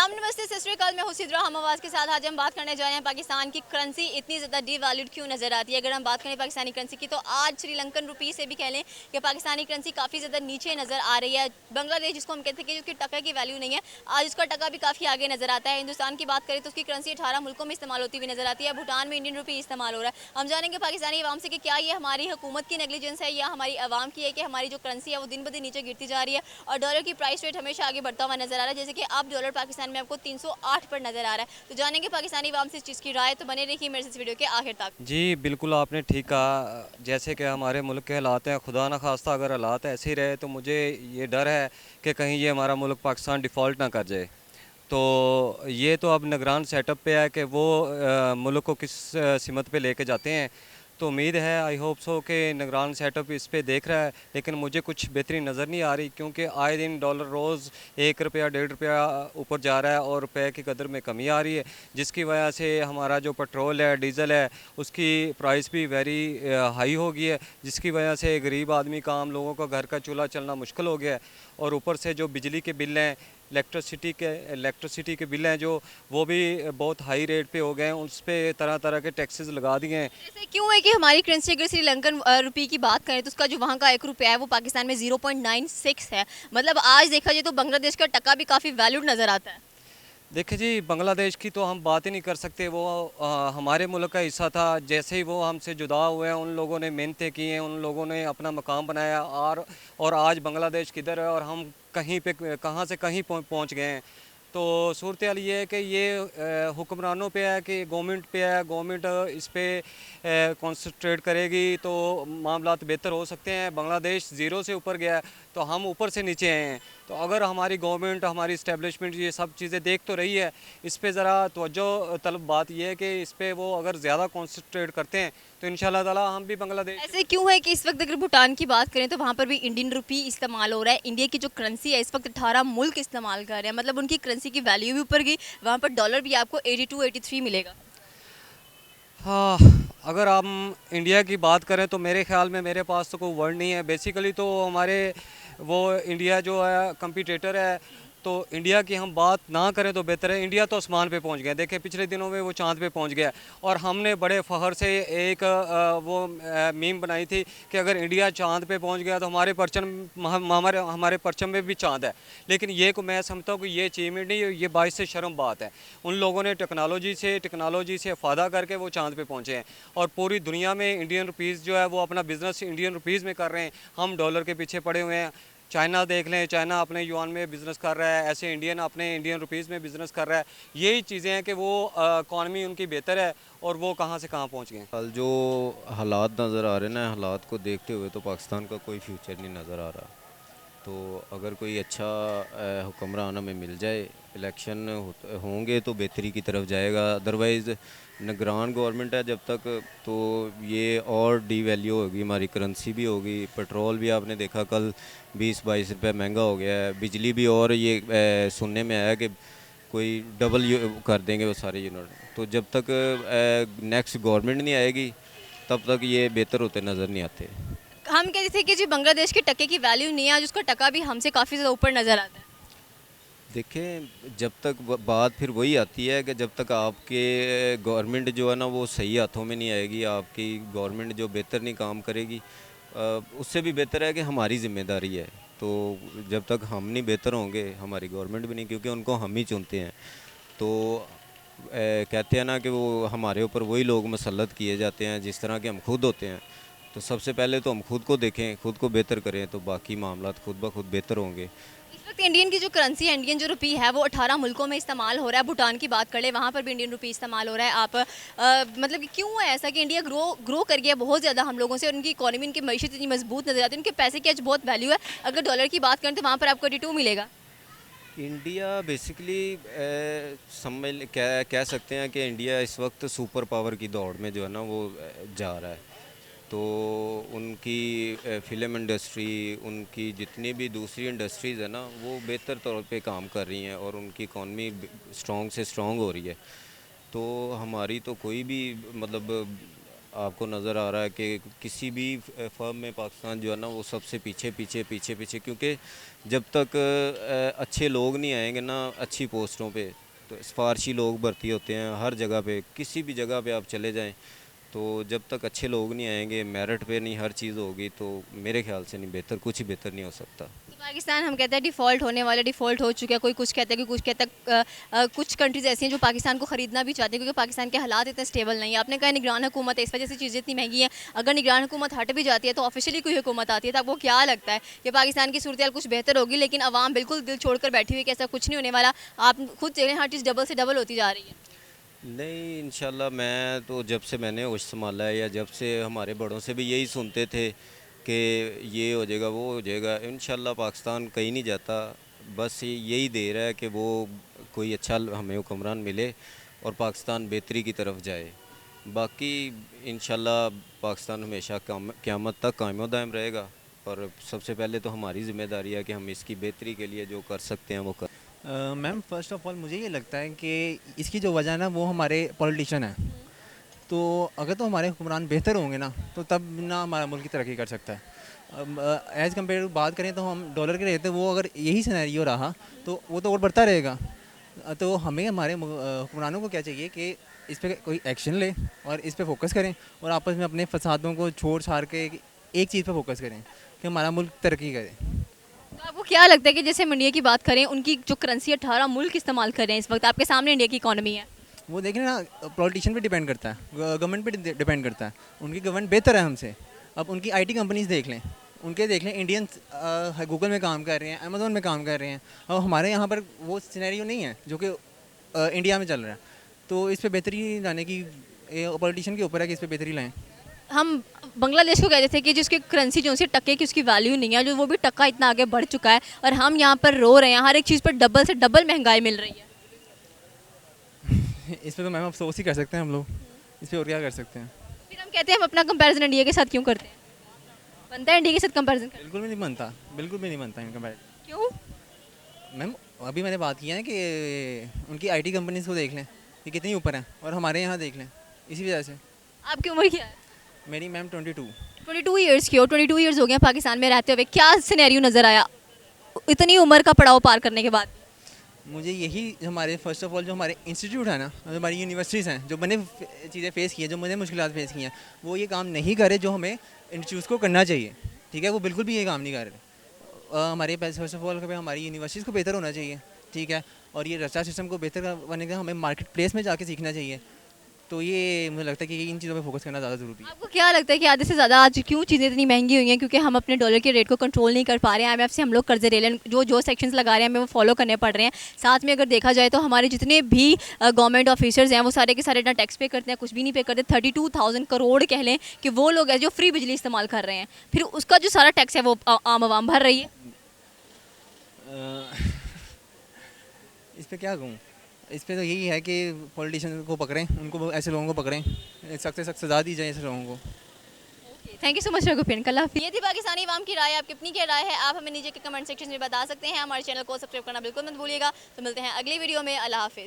सलाम नमस्ते सत श्री अकाल, मैं हूं सिद्रा हम आवाज़ के साथ। आज हम बात करने जा रहे हैं पाकिस्तान की करेंसी इतनी ज़्यादा डीवैल्यूड क्यों नज़र आती है। अगर हम बात करें पाकिस्तानी करेंसी की तो आज श्रीलंकन रुपी से भी कह लें कि पाकिस्तानी करेंसी काफ़ी ज़्यादा नीचे नज़र आ रही है। बांग्लादेश जिसको हम कहते हैं कि उसकी टका की वैल्यू नहीं है, आज उसका टका भी काफ़ी आगे नज़र आता है। हिंदुस्तान की बात करें तो उसकी करेंसी 18 मुल्कों में इस्तेमाल होती हुई नज़र आती है। भूटान में इंडियन रुपी इस्तेमाल हो रहा है। हम जानेंगे पाकिस्तानी अवाम से कि क्या ये हमारी हुकूमत की नेग्लिजेंस है या हमारी अवाम की है कि हमारी जो करेंसी है वो दिन ब दिन नीचे गिरती जा रही है और डॉलर की प्राइस रेट हमेशा आगे बढ़ता हुआ नजर आ रहा है। जैसे कि अब डॉलर पाकिस्तान में आपको 308 पर नजर आ रहा है। तो जानेंगे पाकिस्तानी अवाम से इस चीज़ की राय, तो बने रहिए मेरे इस वीडियो के आखिर तक। जी, बिल्कुल आपने ठीक कहा। जैसे कि हमारे मुल्क के हालात हैं, खुदा न ख़ास्ता अगर हालात ऐसे ही रहे तो मुझे ये डर है कि कहीं ये हमारा मुल्क पाकिस्तान डिफ़ॉल्ट ना कर जाए। तो ये तो अब निगरान सेटअप पे है कि वो मुल्क को किस सिमत पे लेके जाते हैं। तो उम्मीद है, आई होप सो, कि निगरान सेटअप इस पे देख रहा है, लेकिन मुझे कुछ बेहतरी नज़र नहीं आ रही क्योंकि आए दिन डॉलर रोज़ 1 रुपया 1.5 रुपया ऊपर जा रहा है और रुपये की कदर में कमी आ रही है, जिसकी वजह से हमारा जो पेट्रोल है, डीज़ल है, उसकी प्राइस भी वेरी हाई हो गई है, जिसकी वजह से गरीब आदमी का, आम लोगों का घर का चूल्हा चलना मुश्किल हो गया है। और ऊपर से जो बिजली के बिल हैं, इलेक्ट्रिसिटी के बिल हैं, जो वो भी बहुत हाई रेट पे हो गए हैं, उस पे तरह तरह के टैक्सेस लगा दिए हैं। ऐसे क्यों है कि हमारी करेंसी अगर श्रीलंकन रुपी की बात करें तो उसका जो वहाँ का 1 रुपया है वो पाकिस्तान में 0.96 है। मतलब आज देखा जाए तो बांग्लादेश का टका भी काफ़ी वैल्यूड नज़र आता है। देखिए जी, बांग्लादेश की तो हम बात ही नहीं कर सकते। वो हमारे मुल्क का हिस्सा था। जैसे ही वो हमसे जुदा हुए हैं, उन लोगों ने मेहनतें की हैं, उन लोगों ने अपना मकाम बनाया, और आज बांग्लादेश किधर है और हम कहीं पे कहाँ से कहीं पहुँच गए हैं। तो सूरत हाल ये है कि ये हुक्मरानों पे है कि गवर्नमेंट पे है। गवर्नमेंट इस पे कॉन्संट्रेट करेगी तो मामलात बेहतर हो सकते हैं। बांग्लादेश ज़ीरो से ऊपर गया है तो हम ऊपर से नीचे आए हैं। तो अगर हमारी गवर्नमेंट, हमारी इस्टेब्लिशमेंट ये सब चीज़ें देख तो रही है, इस पे ज़रा तवज्जो तलब बात यह है कि इस पे वो अगर ज़्यादा कॉन्संट्रेट करते हैं तो इंशाल्लाह ताला हम भी बांग्लादेश। ऐसे क्यों है कि इस वक्त अगर भूटान की बात करें तो वहाँ पर भी इंडियन रुपी इस्तेमाल हो रहा है। इंडिया की जो करेंसी है इस वक्त 18 मुल्क इस्तेमाल कर रहे हैं, मतलब उनकी करेंसी की वैल्यू भी ऊपर गई। वहाँ पर डॉलर भी आपको 82 83 मिलेगा। हाँ, अगर हम इंडिया की बात करें तो मेरे ख़्याल में मेरे पास तो कोई वर्ड नहीं है। बेसिकली तो हमारे वो इंडिया जो है कंपटीटर है, तो इंडिया की हम बात ना करें तो बेहतर है। इंडिया तो आसमान पे पहुंच गया। देखिए, पिछले दिनों में वो चांद पे पहुंच गया और हमने बड़े फ़ख्र से एक वो मीम बनाई थी कि अगर इंडिया चांद पे पहुंच गया तो हमारे परचम में भी चांद है। लेकिन ये को मैं समझता हूँ कि ये अचीवमेंट नहीं, ये बाइस से शर्म बात है। उन लोगों ने टेक्नोलॉजी से फ़ायदा करके वो चांद पे पहुँचे हैं और पूरी दुनिया में इंडियन रुपीज़ जो है वो अपना बिज़नेस इंडियन रुपीज़ में कर रहे हैं। हम डॉलर के पीछे पड़े हुए हैं। चाइना देख लें, चाइना अपने युआन में बिज़नेस कर रहा है, ऐसे इंडियन अपने इंडियन रुपीज़ में बिज़नेस कर रहा है। यही चीज़ें हैं कि वो इकॉनमी उनकी बेहतर है और वो कहाँ से कहाँ पहुँच गए हैं। कल जो हालात नज़र आ रहे हैं ना, हालात को देखते हुए तो पाकिस्तान का कोई फ्यूचर नहीं नज़र आ रहा। तो अगर कोई अच्छा हुक्मरान हमें मिल जाए, इलेक्शन होंगे तो बेहतरी की तरफ जाएगा। अदरवाइज़ निगरान गवर्नमेंट है जब तक, तो ये और डी वैल्यू होगी, हमारी करेंसी भी होगी। पेट्रोल भी आपने देखा कल 20-22 रुपये महंगा हो गया है। बिजली भी, और ये सुनने में आया कि कोई डबल कर देंगे वो सारे यूनिट। तो जब तक नेक्स्ट गवर्नमेंट नहीं आएगी तब तक ये बेहतर होते नज़र नहीं आते। हम कहते थे कि जी बांग्लादेश के टके की वैल्यू नहीं है, आज उसका टका भी हमसे काफ़ी ज़्यादा ऊपर नज़र आता है। देखें, जब तक बात फिर वही आती है कि जब तक आपके गवर्नमेंट जो है ना वो सही हाथों में नहीं आएगी, आपकी गवर्नमेंट जो बेहतर नहीं काम करेगी, उससे भी बेहतर है कि हमारी ज़िम्मेदारी है। तो जब तक हम नहीं बेहतर होंगे, हमारी गवर्नमेंट भी नहीं, क्योंकि उनको हम ही चुनते हैं। तो कहते हैं ना कि वो हमारे ऊपर वही लोग मसल्लत किए जाते हैं जिस तरह के हम खुद होते हैं। तो सबसे पहले तो हम खुद को देखें, खुद को बेहतर करें, तो बाकी मामलात खुद ब खुद बेहतर होंगे। इस वक्त इंडियन की जो करेंसी है, इंडियन जो रुपी है वो 18 मुल्कों में इस्तेमाल हो रहा है। भूटान की बात कर ले, वहाँ पर भी इंडियन रुपी इस्तेमाल हो रहा है। आप मतलब कि क्यों है ऐसा कि इंडिया ग्रो कर गया बहुत ज़्यादा हम लोगों से और उनकी इकोनॉमी, उनकी मईशत इतनी मजबूत नजर आती है, उनके पैसे की आज बहुत वैल्यू है। अगर डॉलर की बात करें तो वहाँ पर आपको 82 मिलेगा। इंडिया बेसिकली समझ कह सकते हैं कि इंडिया इस वक्त सुपर पावर की दौड़ में जो है ना वो जा रहा है। तो उनकी फ़िल्म इंडस्ट्री, उनकी जितनी भी दूसरी इंडस्ट्रीज़ है ना, वो बेहतर तौर पे काम कर रही हैं और उनकी इकॉनमी स्ट्रॉन्ग से स्ट्रॉन्ग हो रही है। तो हमारी तो कोई भी मतलब आपको नज़र आ रहा है कि किसी भी फर्म में पाकिस्तान जो है ना वो सबसे पीछे पीछे पीछे पीछे, क्योंकि जब तक अच्छे लोग नहीं आएंगे ना अच्छी पोस्टों पे, तो सिफारशी लोग भर्ती होते हैं हर जगह पे, किसी भी जगह पे आप चले जाएं, तो जब तक अच्छे लोग नहीं आएंगे, मेरिट पे नहीं हर चीज़ होगी, तो मेरे ख्याल से नहीं बेहतर, कुछ ही बेहतर नहीं हो सकता। तो पाकिस्तान हम कहते हैं डिफ़ॉल्ट होने वाला, डिफ़ॉल्ट हो चुका है, कोई कुछ कहता है कि कुछ कहता है कुछ कंट्रीज़ ऐसी हैं जो पाकिस्तान को ख़रीदना भी चाहती हैं क्योंकि पाकिस्तान के हालात इतने स्टेबल नहीं है। आपने कहा निगरान हुकूमत है, इस वजह से चीज़ें इतनी महंगी हैं। अगर निगरान हुकूमत हट भी जाती है तो ऑफिशियली कोई हुकूमत आती है, तो आपको क्या लगता है कि पाकिस्तान की सूरत कुछ बेहतर होगी, लेकिन अवाम बिल्कुल दिल छोड़ कर बैठी हुई है कि ऐसा कुछ नहीं होने वाला? आप खुद देख रहे हैं हर चीज़ डबल से डबल होती जा रही है। नहीं, इंशाल्लाह मैं तो जब से मैंने होश संभाला है, या जब से हमारे बड़ों से भी यही सुनते थे कि ये हो जाएगा वो हो जाएगा, इंशाल्लाह पाकिस्तान कहीं नहीं जाता। बस यही देर है कि वो कोई अच्छा हमें हुक्मरान मिले और पाकिस्तान बेहतरी की तरफ जाए। बाकी इंशाल्लाह पाकिस्तान हमेशा क़यामत तक कायम दायम रहेगा, और सबसे पहले तो हमारी ज़िम्मेदारी है कि हम इसकी बेहतरी के लिए जो कर सकते हैं वो कर। मैम फ़र्स्ट ऑफ़ ऑल मुझे ये लगता है कि इसकी जो वजह है ना वो हमारे पॉलिटिशियन हैं। तो अगर तो हमारे हुक्मरान बेहतर होंगे ना तो तब ना हमारा मुल्क की तरक्की कर सकता है। एज़ कम्पेयर टू बात करें तो हम डॉलर के रहते, वो अगर यही सिनेरियो रहा तो वो तो और बढ़ता रहेगा। तो हमें हमारे हुक्मरानों को क्या चाहिए कि इस पर कोई एक्शन ले और इस पर फोकस करें, और आपस में अपने फसादों को छोड़ छाड़ के एक चीज़ पर फोकस करें कि हमारा मुल्क तरक्की करे। तो आपको क्या लगता है कि जैसे हम इंडिया की बात करें, उनकी जो करेंसी 18 मुल्क इस्तेमाल कर रहे हैं इस वक्त, आपके सामने इंडिया की इकॉनमी है, वो देखें ना, पॉलिटिशियन पे डिपेंड करता है, गवर्नमेंट पे डिपेंड करता है। उनकी गवर्नमेंट बेहतर है हमसे। अब उनकी आईटी कंपनीज देख लें, उनके देख लें, इंडियन गूगल में काम कर रहे हैं, अमेज़ोन में काम कर रहे हैं। अब हमारे यहाँ पर वो सिनेरियो नहीं है जो कि इंडिया में चल रहा है। तो इस पर बेहतरी लाने की पॉलिटिशियन के ऊपर है कि इस पर बेहतरी लाएँ। हम बांग्लादेश को कहते थे कि जिसकी करेंसी जो सी टके की उसकी वैल्यू नहीं है, जो वो भी टका इतना आगे बढ़ चुका है और हम यहाँ पर रो रहे हैं, हर एक चीज़ पर डबल से डबल महंगाई मिल रही है। इस पर तो मैम अफसोस ही कर सकते हैं हम लोग, इस पर और क्या कर सकते हैं। फिर हम कहते हैं हम अपना कंपैरिजन इंडिया के साथ क्यों करते हैं? बनता है इंडिया के साथ कंपैरिजन करना? बिल्कुल भी नहीं बनता, बिल्कुल भी नहीं बनता इनका बैठ। क्यों? मैम अभी मैंने बात किया है कि उनकी आईटी कंपनीज को देख लें कि कितनी ऊपर हैं, और हमारे यहाँ देख लें, इसी वजह से। आपकी उम्र क्या है? मेरी मैम 22। 22 ईयर्स की हो, 22 ईयर्स हो गए हैं पाकिस्तान में रहते हुए, क्या सिनेरियो नज़र आया इतनी उम्र का पड़ाव पार करने के बाद? मुझे यही हमारे फर्स्ट ऑफ ऑल जो हमारे इंस्टीट्यूट है ना, जो हमारी यूनिवर्सिटीज़ हैं, जो मैंने चीज़ें फेस की हैं, जो मैंने मुश्किलात फेस की हैं, वो ये काम नहीं करे जो हमें इंस्टीट्यूट को करना चाहिए। ठीक है, वो बिल्कुल भी ये काम नहीं कर रहे। हमारे फर्स्ट ऑफ ऑल हमारी यूनिवर्सिटीज़ को बेहतर होना चाहिए। ठीक है, और ये रचा सिस्टम को बेहतर बनने का हमें मार्केट प्लेस में जाके सीखना चाहिए। तो ये मुझे लगता है कि इन चीज़ों पे फोकस करना ज़्यादा ज़रूरी है। आपको क्या लगता है कि आधे से ज़्यादा आज क्यों चीज़ें इतनी महंगी हुई हैं? क्योंकि हम अपने डॉलर के रेट को कंट्रोल नहीं कर पा रहे हैं। IMF से हम लोग कर्जे ले लें, जो सेक्शंस लगा रहे हैं हमें वो फॉलो करने पड़ रहे हैं। साथ में अगर देखा जाए तो हमारे जितने भी गवर्नमेंट ऑफिसर्स हैं वो सारे के सारे इतना टैक्स पे करते हैं, कुछ भी नहीं पे करते। 32,000 करोड़ कह लें कि वो लोग हैं जो फ्री बिजली इस्तेमाल कर रहे हैं, फिर उसका जो सारा टैक्स है वो आम आवाम भर रही है। इस पर क्या कहूँ, इस पर तो यही है कि पॉलिटिशियन को पकड़ें, उनको ऐसे लोगों को पकड़ें, सख्त से सख्त सज़ा दी जाए ऐसे लोगों को। थैंक यू सो मच रघुपेन, कल हाफिज़। ये थी पाकिस्तानी अवाम की राय। आपकी अपनी क्या राय है आप हमें नीचे के कमेंट सेक्शन में बता सकते हैं। हमारे चैनल को सब्सक्राइब करना बिल्कुल मत भूलिएगा। तो मिलते हैं अगली वीडियो में। अल्लाह हाफिज़।